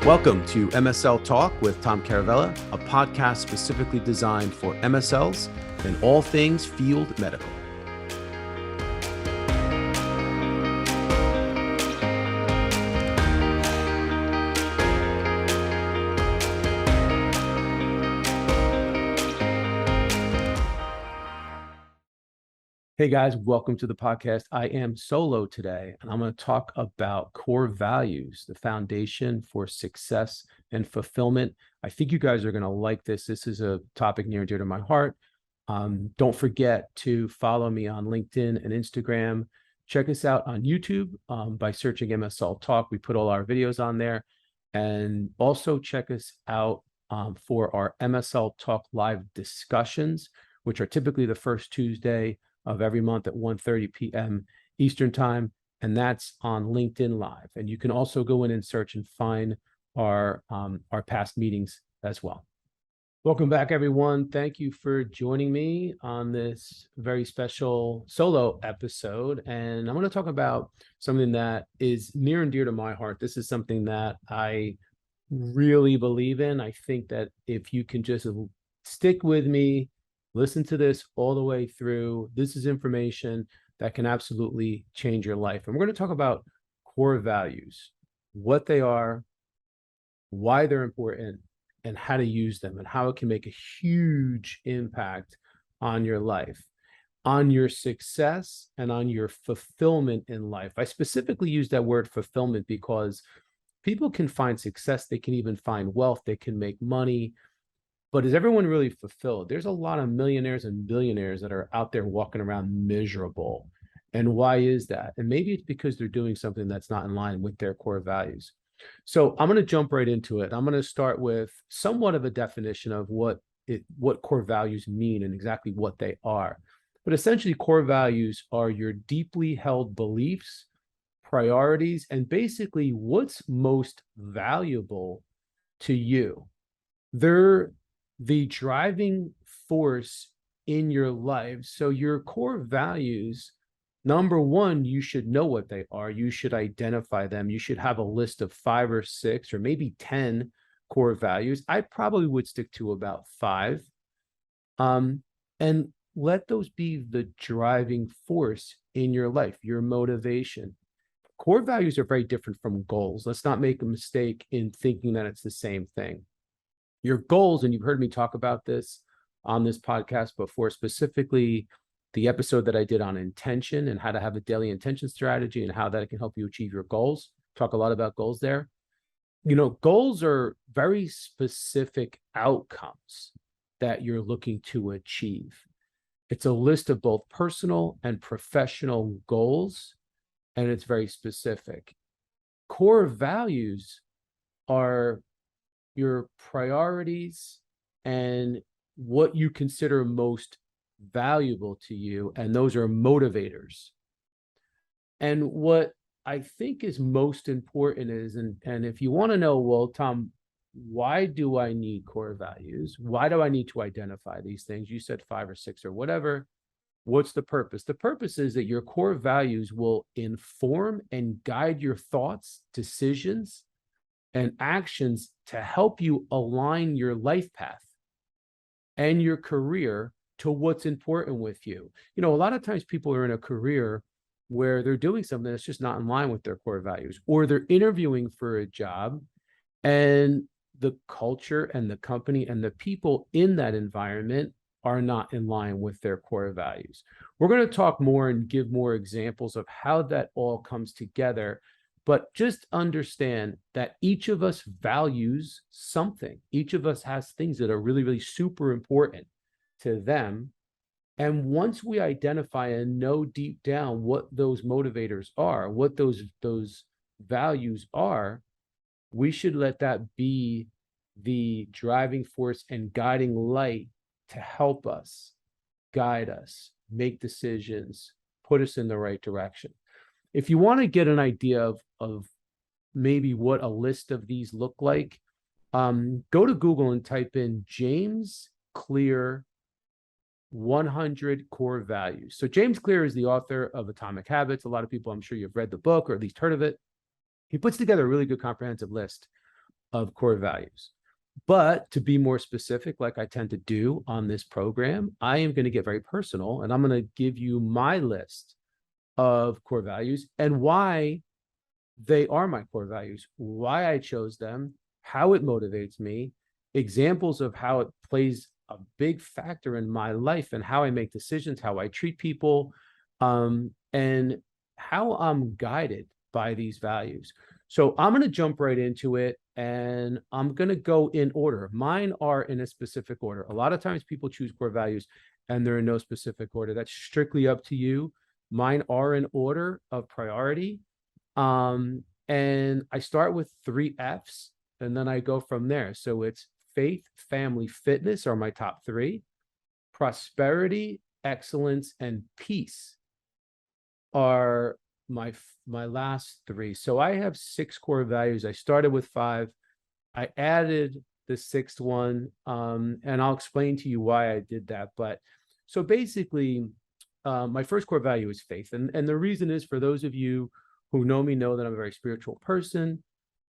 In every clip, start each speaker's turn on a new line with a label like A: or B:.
A: Welcome to MSL Talk with Tom Caravela, a podcast specifically designed for MSLs and all things field medical. Hey guys, welcome to the podcast. I am solo today, and I'm going to talk about core values, the foundation for success and fulfillment. I think you guys are going to like this. This is a topic near and dear to my heart. Don't forget to follow me on LinkedIn and Instagram. Check us out on YouTube by searching MSL Talk. We put all our videos on there. And also check us out for our MSL Talk live discussions, which are typically the first Tuesday of every month at 1:30 p.m. Eastern time, and that's on LinkedIn Live. And you can also go in and search and find our past meetings as well. Welcome back, everyone. Thank you for joining me on this very special solo episode. And I'm going to talk about something that is near and dear to my heart. This is something that I really believe in. I think that if you can just stick with me, listen to this all the way through. This is information that can absolutely change your life. And we're going to talk about core values, what they are, why they're important, and how to use them, and how it can make a huge impact on your life, on your success, and on your fulfillment in life. I specifically use that word fulfillment because people can find success, they can even find wealth, they can make money. But is everyone really fulfilled? There's a lot of millionaires and billionaires that are out there walking around miserable. And why is that? And maybe it's because they're doing something that's not in line with their core values. So I'm going to jump right into it. I'm going to start with somewhat of a definition of what core values mean and exactly what they are. But essentially, core values are your deeply held beliefs, priorities, and basically what's most valuable to you. They're the driving force in your life. So your core values, number one, you should know what they are. You should identify them. You should have a list of 5 or 6 or maybe 10 core values. I probably would stick to about 5. And let those be the driving force in your life, your motivation. Core values are very different from goals. Let's not make a mistake in thinking that it's the same thing. Your goals, and you've heard me talk about this on this podcast before, specifically the episode that I did on intention and how to have a daily intention strategy and how that can help you achieve your goals. Talk a lot about goals there. You know, goals are very specific outcomes that you're looking to achieve. It's a list of both personal and professional goals, and it's very specific. Core values are your priorities and what you consider most valuable to you, and those are motivators. And what I think is most important is, and if you want to know, well, Tom, why do I need core values? Why do I need to identify these things? You said 5 or 6 or whatever. What's the purpose? The purpose is that your core values will inform and guide your thoughts, decisions, and actions to help you align your life path and your career to what's important with you. You know, a lot of times people are in a career where they're doing something that's just not in line with their core values, or they're interviewing for a job and the culture and the company and the people in that environment are not in line with their core values. We're going to talk more and give more examples of how that all comes together. But just understand that each of us values something. Each of us has things that are really, really super important to them. And once we identify and know deep down what those motivators are, what those values are, we should let that be the driving force and guiding light to help us, guide us, make decisions, put us in the right direction. If you want to get an idea of maybe what a list of these look like, go to Google and type in James Clear 100 core values. So James Clear is the author of Atomic Habits. A lot of people, I'm sure you've read the book or at least heard of it. He puts together a really good comprehensive list of core values. But to be more specific, like I tend to do on this program, I am going to get very personal and I'm going to give you my list of core values and why they are my core values, why I chose them, how it motivates me, examples of how it plays a big factor in my life and how I make decisions, how I treat people, and how I'm guided by these values. So I'm going to jump right into it and I'm going to go in order. Mine are in a specific order. A lot of times people choose core values and they're in no specific order. That's strictly up to you. Mine are in order of priority. And I start with 3 F's and then I go from there. So it's faith, family, fitness are my top 3. Prosperity, excellence, and peace are my last 3. So I have 6 core values. I started with 5. I added the 6th one, and I'll explain to you why I did that. But so basically, my first core value is faith. And the reason is, for those of you who know me know that I'm a very spiritual person.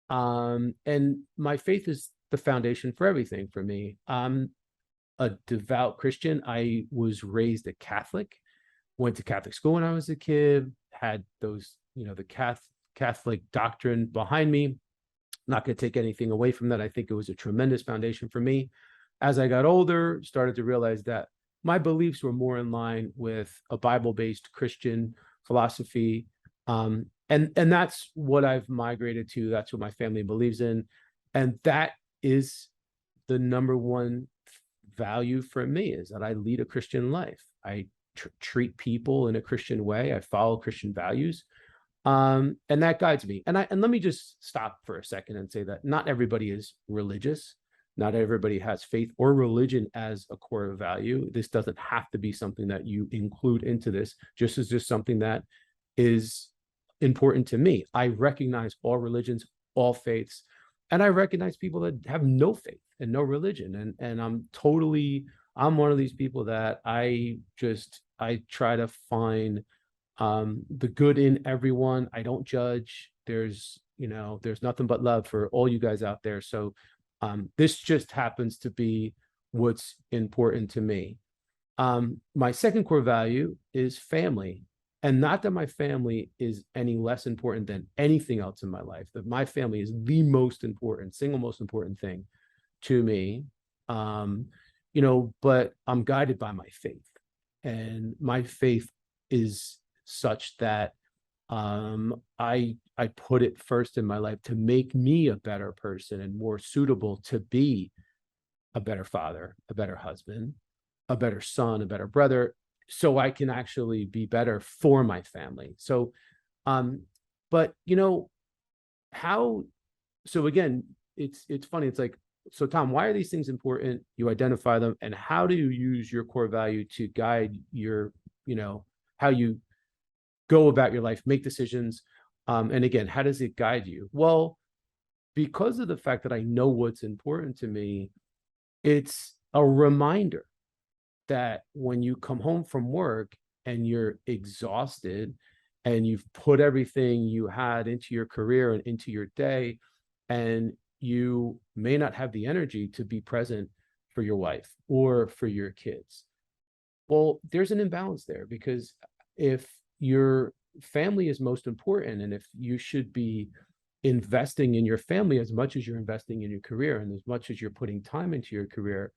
A: And my faith is the foundation for everything for me. I'm a devout Christian. I was raised a Catholic, went to Catholic school when I was a kid, had those, the Catholic doctrine behind me. Not going to take anything away from that. I think it was a tremendous foundation for me. As I got older, started to realize that my beliefs were more in line with a Bible-based Christian philosophy. And that's what I've migrated to. That's what my family believes in. And that is the number one value for me, is that I lead a Christian life. I treat people in a Christian way. I follow Christian values. And that guides me. And let me just stop for a second and say that not everybody is religious. Not everybody has faith or religion as a core value. This doesn't have to be something that you include into this, just as just something that is important to me. I recognize all religions, all faiths, and I recognize people that have no faith and no religion. And I'm one of these people that I try to find the good in everyone. I don't judge. There's nothing but love for all you guys out there. So this just happens to be what's important to me. My second core value is family. And not that my family is any less important than anything else in my life, that my family is the most important, single most important thing to me. But I'm guided by my faith. And my faith is such that I put it first in my life to make me a better person and more suitable to be a better father, a better husband, a better son, a better brother, so I can actually be better for my family. So, but so again, it's funny. It's like, so Tom, why are these things important? You identify them, and how do you use your core value to guide your, how you go about your life, make decisions. And again, how does it guide you? Well, because of the fact that I know what's important to me, it's a reminder that when you come home from work and you're exhausted and you've put everything you had into your career and into your day, and you may not have the energy to be present for your wife or for your kids. Well, there's an imbalance there, because if your family is most important, and if you should be investing in your family as much as you're investing in your career and as much as you're putting time into your career,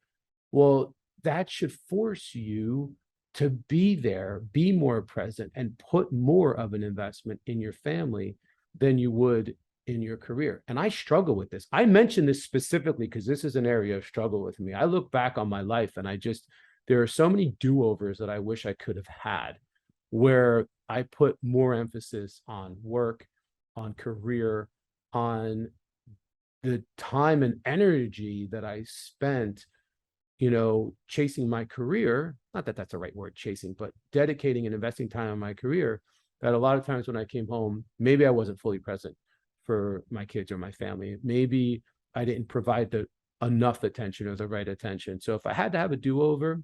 A: well, that should force you to be there, be more present, and put more of an investment in your family than you would in your career. And I struggle with this. I mention this specifically because this is an area of struggle with me. I look back on my life and there are so many do-overs that I wish I could have had, where I put more emphasis on work, on career, on the time and energy that I spent, chasing my career. Not that that's the right word, chasing, but dedicating and investing time in my career, that a lot of times when I came home, maybe I wasn't fully present for my kids or my family. Maybe I didn't provide enough attention or the right attention. So if I had to have a do-over,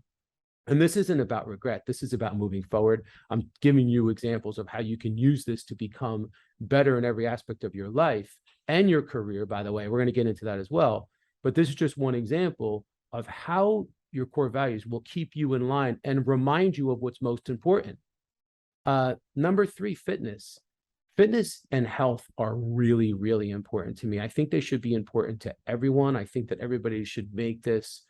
A: And this isn't about regret. This is about moving forward. I'm giving you examples of how you can use this to become better in every aspect of your life and your career, by the way. We're going to get into that as well. But this is just one example of how your core values will keep you in line and remind you of what's most important. Number 3, fitness. Fitness and health are really, really important to me. I think they should be important to everyone. I think that everybody should make this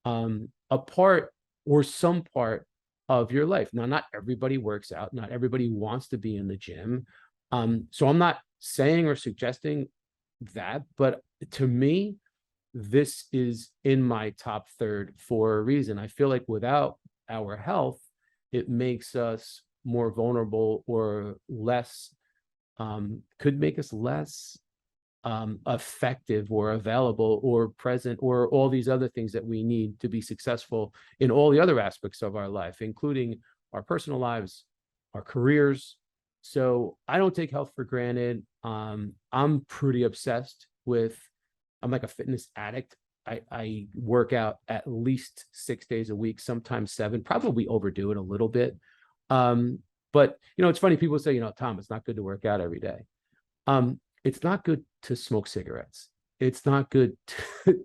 A: a part or some part of your life. Now, not everybody works out. Not everybody wants to be in the gym. So I'm not saying or suggesting that, but to me, this is in my top third for a reason. I feel like without our health, it makes us more vulnerable or less, could make us less effective or available or present or all these other things that we need to be successful in all the other aspects of our life, including our personal lives, our careers. So I don't take health for granted. I'm pretty obsessed with, I'm like a fitness addict. I work out at least 6 days a week, sometimes 7, probably overdo it a little bit. But it's funny, people say, Tom, it's not good to work out every day. It's not good to smoke cigarettes. It's not good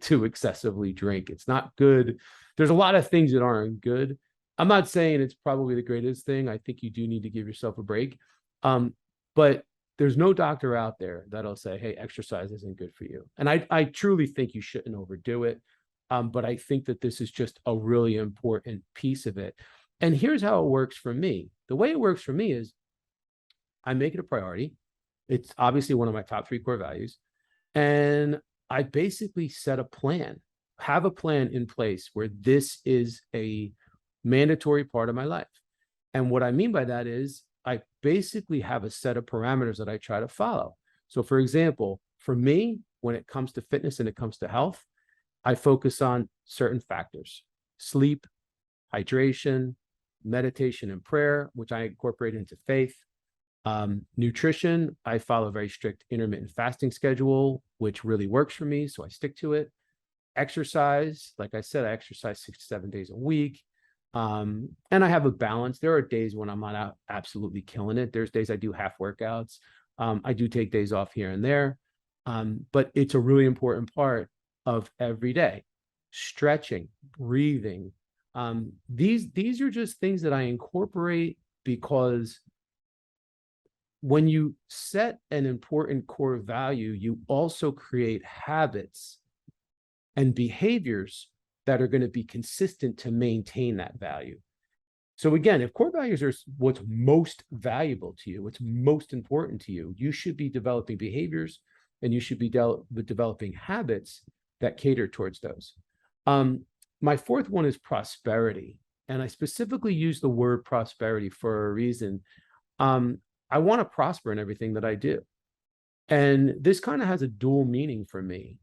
A: to excessively drink. It's not good. There's a lot of things that aren't good. I'm not saying it's probably the greatest thing. I think you do need to give yourself a break. But there's no doctor out there that'll say, hey, exercise isn't good for you. And I truly think you shouldn't overdo it. But I think that this is just a really important piece of it. And here's how it works for me. The way it works for me is I make it a priority. It's obviously one of my top 3 core values. And I basically set a plan, have a plan in place where this is a mandatory part of my life. And what I mean by that is I basically have a set of parameters that I try to follow. So for example, for me, when it comes to fitness and it comes to health, I focus on certain factors: sleep, hydration, meditation and prayer, which I incorporate into faith. Nutrition, I follow a very strict intermittent fasting schedule, which really works for me, so I stick to it. Exercise, like I said, I exercise 6 to 7 days a week. And I have a balance. There are days when I'm not out absolutely killing it. There's days I do half workouts. I do take days off here and there. But it's a really important part of every day. Stretching, breathing. These are just things that I incorporate because when you set an important core value, you also create habits and behaviors that are going to be consistent to maintain that value. So again, if core values are what's most valuable to you, what's most important to you, you should be developing behaviors and you should be developing habits that cater towards those. My 4th one is prosperity. And I specifically use the word prosperity for a reason. I want to prosper in everything that I do. And this kind of has a dual meaning for me.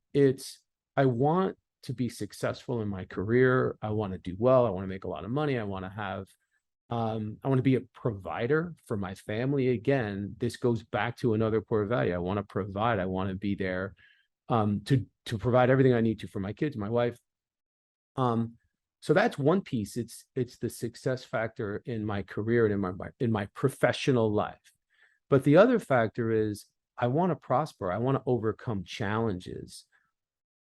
A: I want to be successful in my career. I want to do well. I want to make a lot of money. I want to be a provider for my family. Again, this goes back to another core value. I want to provide. I want to be there to provide everything I need to for my kids, my wife. So that's one piece. It's the success factor in my career and in my professional life. But the other factor is I want to prosper. I want to overcome challenges.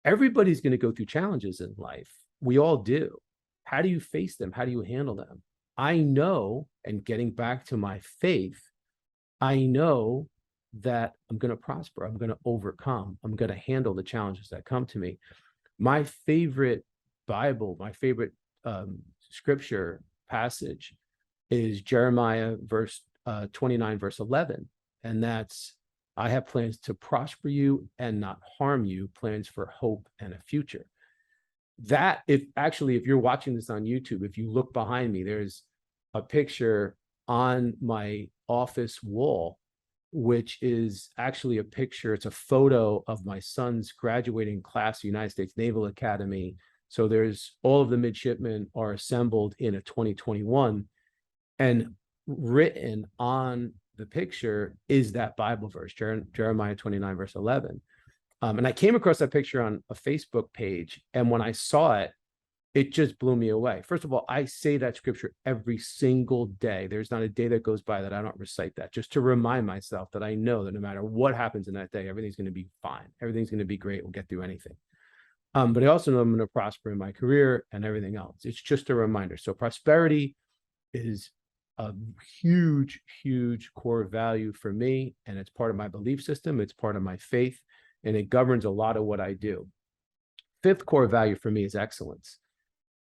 A: Everybody's going to go through challenges in life. We all do. How do you face them? How do you handle them? I know, and getting back to my faith, I know that I'm going to prosper. I'm going to overcome. I'm going to handle the challenges that come to me. My favorite Bible, my favorite scripture passage is Jeremiah 29, verse 11. And that's, I have plans to prosper you and not harm you, plans for hope and a future. That, if you're watching this on YouTube, if you look behind me, there's a picture on my office wall, which is actually a picture. It's a photo of my son's graduating class, United States Naval Academy. So there's all of the midshipmen are assembled in a 2021, and written on the picture is that Bible verse, Jeremiah 29, verse 11. And I came across that picture on a Facebook page. And when I saw it, it just blew me away. First of all, I say that scripture every single day. There's not a day that goes by that I don't recite that, just to remind myself that I know that no matter what happens in that day, everything's going to be fine. Everything's going to be great. We'll get through anything. But I also know I'm going to prosper in my career and everything else. It's just a reminder. So prosperity is a huge, huge core value for me. And it's part of my belief system. It's part of my faith. And it governs a lot of what I do. Fifth core value for me is excellence.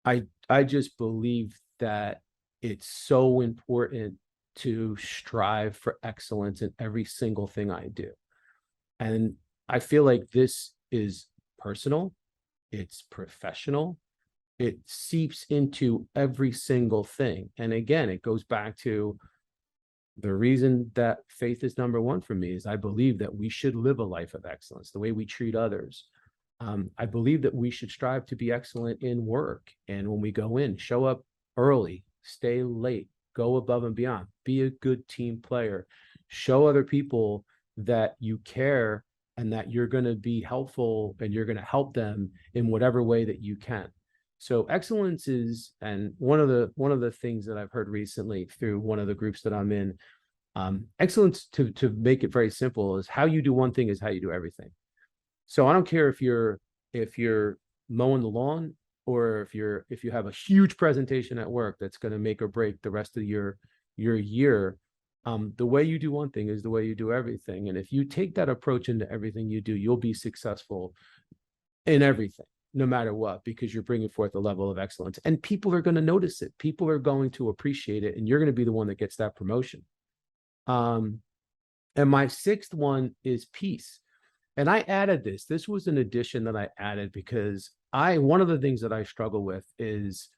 A: I just believe that it's so important to strive for excellence in every single thing I do. And I feel like this is personal, it's professional, it seeps into every single thing. And again, it goes back to the reason that faith is number one for me is I believe that we should live a life of excellence, the way we treat others. I believe that we should strive to be excellent in work. And when we go in, show up early, stay late, go above and beyond, be a good team player, show other people that you care and that you're going to be helpful and you're going to help them in whatever way that you can. So excellence is, and one of the things that I've heard recently through one of the groups that I'm in, excellence, to make it very simple, is how you do one thing is how you do everything. So I don't care if you're mowing the lawn or if you have a huge presentation at work that's going to make or break the rest of your year. The way you do one thing is the way you do everything. And if you take that approach into everything you do, you'll be successful in everything, no matter what, because you're bringing forth a level of excellence. And people are going to notice it. People are going to appreciate it. And you're going to be the one that gets that promotion. And my sixth one is peace. And I added this. This was an addition that I added because one of the things that I struggle with is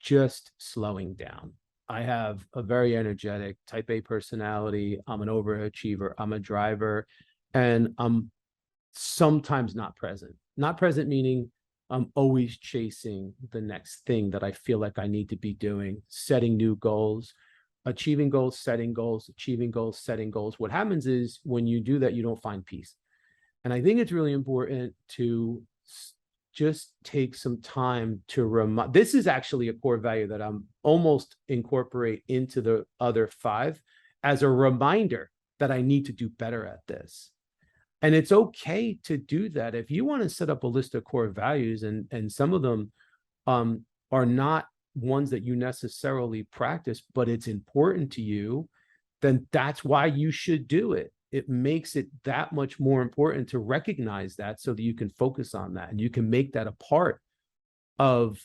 A: just slowing down. I have a very energetic type A personality. I'm an overachiever. I'm a driver, and I'm sometimes not present. Not present meaning I'm always chasing the next thing that I feel like I need to be doing, setting new goals, achieving goals, setting goals, achieving goals, setting goals. What happens is when you do that, you don't find peace. And I think it's really important to just take some time to remind. This is actually a core value that I'm almost incorporate into the other five as a reminder that I need to do better at this. And it's okay to do that. If you want to set up a list of core values and some of them are not ones that you necessarily practice, but it's important to you, then that's why you should do it. It makes it that much more important to recognize that so that you can focus on that and you can make that a part of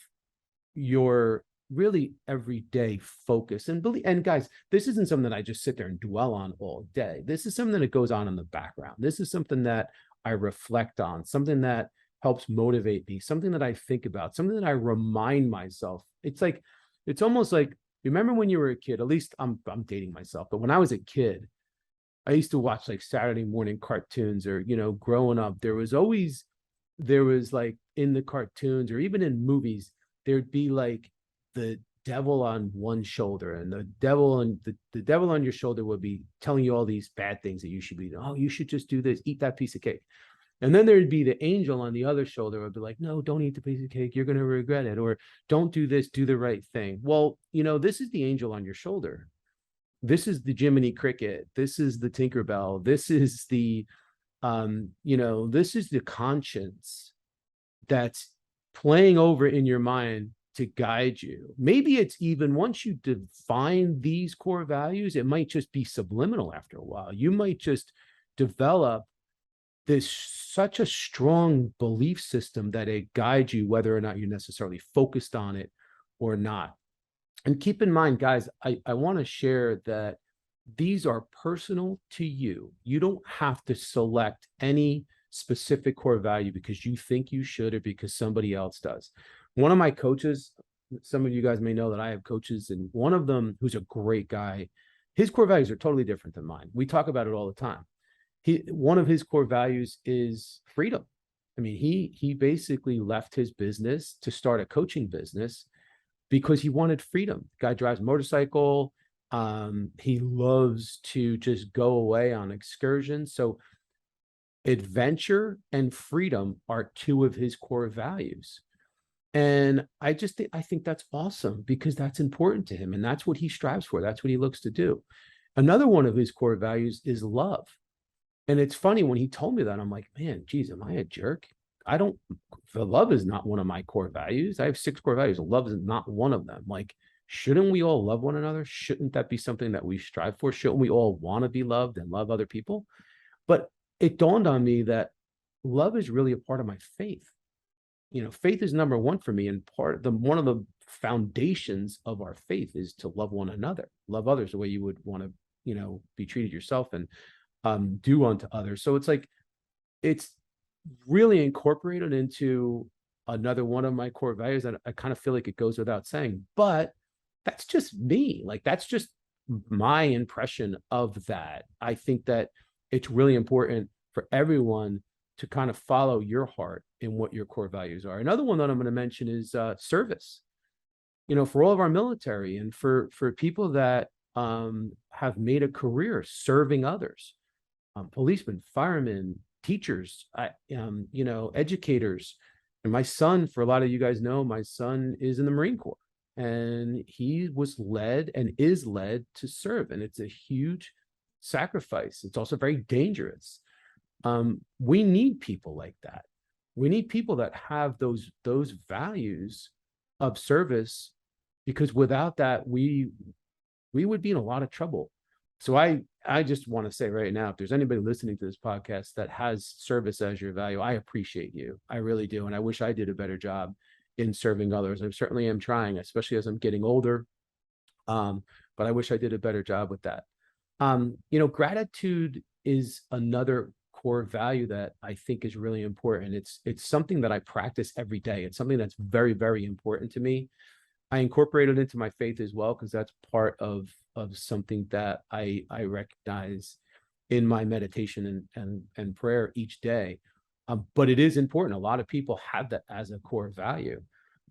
A: your really everyday focus. And guys, this isn't something that I just sit there and dwell on all day. This is something that goes on in the background. This is something that I reflect on, something that helps motivate me, something that I think about, something that I remind myself. It's almost like, remember when you were a kid, at least I'm dating myself, but when I was a kid, I used to watch like Saturday morning cartoons, or, growing up, there was like in the cartoons or even in movies, there'd be like the devil on one shoulder, and the devil on your shoulder would be telling you all these bad things that you should be doing. Oh, you should just do this, eat that piece of cake. And then there'd be the angel on the other shoulder would be like, no, don't eat the piece of cake. You're going to regret it. Or don't do this, do the right thing. Well, this is the angel on your shoulder. This is the Jiminy Cricket. This is the Tinkerbell. This is the, this is the conscience that's playing over in your mind to guide you. Maybe it's even once you define these core values, it might just be subliminal after a while. You might just develop this such a strong belief system that it guides you whether or not you're necessarily focused on it or not. And keep in mind, guys, I want to share that these are personal to you. You don't have to select any specific core value because you think you should or because somebody else does. One of my coaches, some of you guys may know that I have coaches, and one of them, who's a great guy, his core values are totally different than mine. We talk about it all the time. One of his core values is freedom. I mean, he basically left his business to start a coaching business because he wanted freedom. The guy drives a motorcycle. He loves to just go away on excursions. So adventure and freedom are two of his core values. And I think that's awesome because that's important to him and that's what he strives for. That's what he looks to do. Another one of his core values is love. And it's funny when he told me that, I'm like, man, geez, am I a jerk? I don't, the love is not one of my core values. I have 6 core values. Love is not one of them. Like, shouldn't we all love one another? Shouldn't that be something that we strive for? Shouldn't we all want to be loved and love other people? But it dawned on me that love is really a part of my faith. Faith is number one for me, and one of the foundations of our faith is to love one another, love others the way you would want to, be treated yourself, and do unto others. So it's like it's really incorporated into another one of my core values that I kind of feel like it goes without saying, but that's just me. Like, that's just my impression of that. I think that it's really important for everyone to kind of follow your heart in what your core values are. Another one that I'm going to mention is service. For all of our military and for people that have made a career serving others, policemen, firemen, teachers, educators. And my son, for a lot of you guys know, my son is in the Marine Corps, and he was led and is led to serve. And it's a huge sacrifice. It's also very dangerous. We need people like that. We need people that have those values of service, because without that, we would be in a lot of trouble. So I just want to say right now, if there's anybody listening to this podcast that has service as your value, I appreciate you. I really do. And I wish I did a better job in serving others. I certainly am trying, especially as I'm getting older. But I wish I did a better job with that. Gratitude is another core value that I think is really important. It's something that I practice every day. It's something that's very, very important to me. I incorporate it into my faith as well, because that's part of something that I recognize in my meditation and prayer each day. But it is important. A lot of people have that as a core value.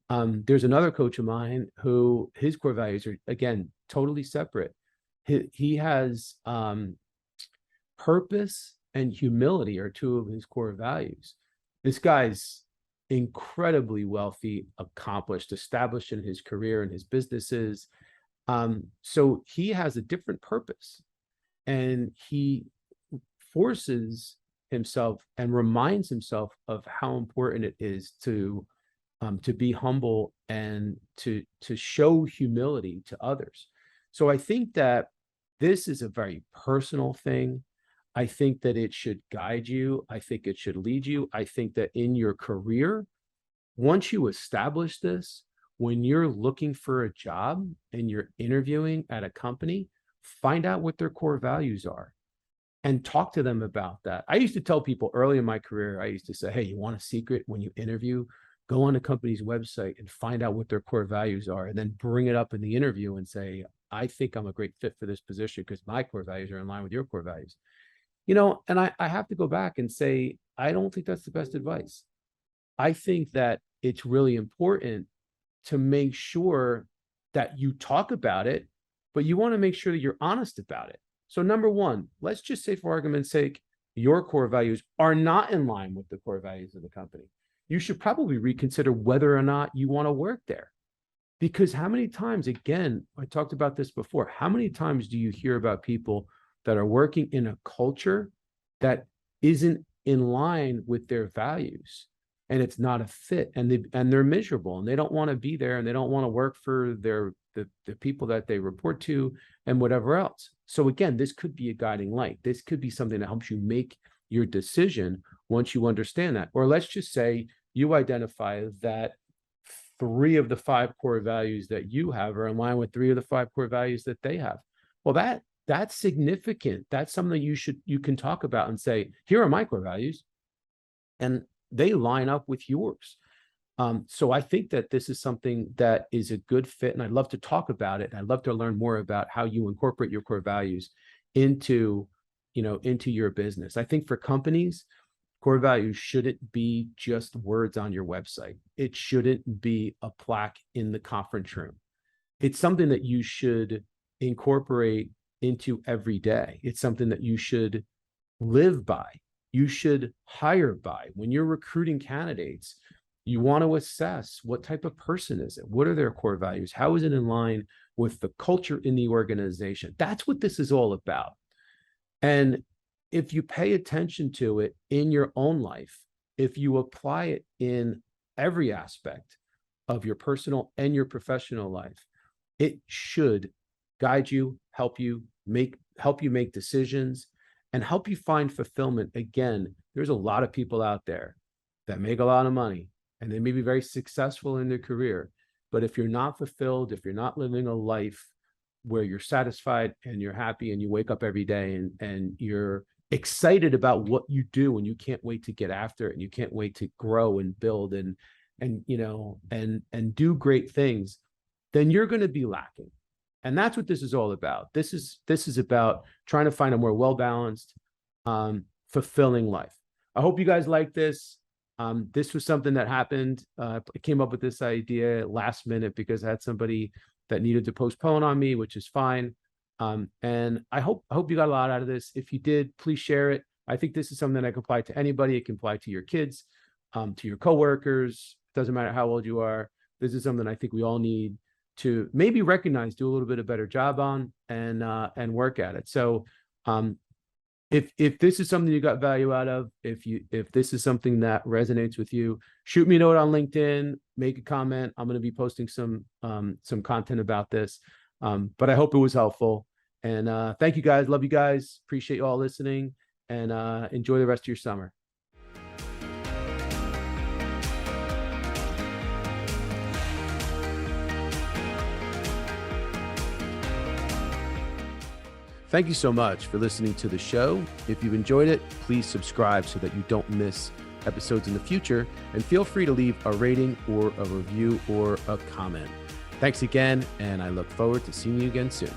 A: There's another coach of mine who his core values are, again, totally separate. He has purpose and humility are 2 of his core values. This guy's incredibly wealthy, accomplished, established in his career and his businesses. So he has a different purpose, and he forces himself and reminds himself of how important it is to be humble and to show humility to others. So I think that this is a very personal thing. I think that it should guide you. I think it should lead you. I think that in your career, once you establish this, when you're looking for a job and you're interviewing at a company, find out what their core values are and talk to them about that. I used to tell people early in my career, I used to say, hey, you want a secret when you interview? Go on the company's website and find out what their core values are, and then bring it up in the interview and say, I think I'm a great fit for this position because my core values are in line with your core values. And I have to go back and say, I don't think that's the best advice. I think that it's really important to make sure that you talk about it, but you want to make sure that you're honest about it. So number one, let's just say, for argument's sake, your core values are not in line with the core values of the company. You should probably reconsider whether or not you want to work there. Because how many times, again, I talked about this before, how many times do you hear about people that are working in a culture that isn't in line with their values, and it's not a fit, and they're miserable, and they don't want to be there, and they don't want to work for the people that they report to and whatever else. So again, this could be a guiding light. This could be something that helps you make your decision once you understand that. Or let's just say you identify that 3 of the 5 core values that you have are in line with 3 of the 5 core values that they have. Well, that's significant. That's something you can talk about and say, here are my core values, and they line up with yours. So I think that this is something that is a good fit, and I'd love to talk about it. And I'd love to learn more about how you incorporate your core values into your business. I think for companies, core values shouldn't be just words on your website. It shouldn't be a plaque in the conference room. It's something that you should incorporate into every day. It's something that you should live by. You should hire by. When you're recruiting candidates, You want to assess what type of person is it? What are their core values? How is it in line with the culture in the organization? That's what this is all about. And if you pay attention to it in your own life, if you apply it in every aspect of your personal and your professional life, it should guide you, help you make decisions, and help you find fulfillment. Again, there's a lot of people out there that make a lot of money and they may be very successful in their career. But if you're not fulfilled, if you're not living a life where you're satisfied and you're happy and you wake up every day and you're excited about what you do and you can't wait to get after it and you can't wait to grow and build and do great things, then you're going to be lacking. And that's what this is all about. This is about trying to find a more well-balanced, fulfilling life. I hope you guys like this. This was something that happened. I came up with this idea last minute because I had somebody that needed to postpone on me, which is fine. And I hope you got a lot out of this. If you did, please share it. I think this is something that can apply to anybody. It can apply to your kids, to your coworkers. Doesn't matter how old you are. This is something I think we all need to maybe recognize, do a little bit of better job on, and work at it. So if this is something you got value out of, if this is something that resonates with you, shoot me a note on LinkedIn, make a comment. I'm going to be posting some content about this. But I hope it was helpful. And thank you guys. Love you guys. Appreciate you all listening, and enjoy the rest of your summer. Thank you so much for listening to the show. If you've enjoyed it, please subscribe so that you don't miss episodes in the future. And feel free to leave a rating or a review or a comment. Thanks again, and I look forward to seeing you again soon.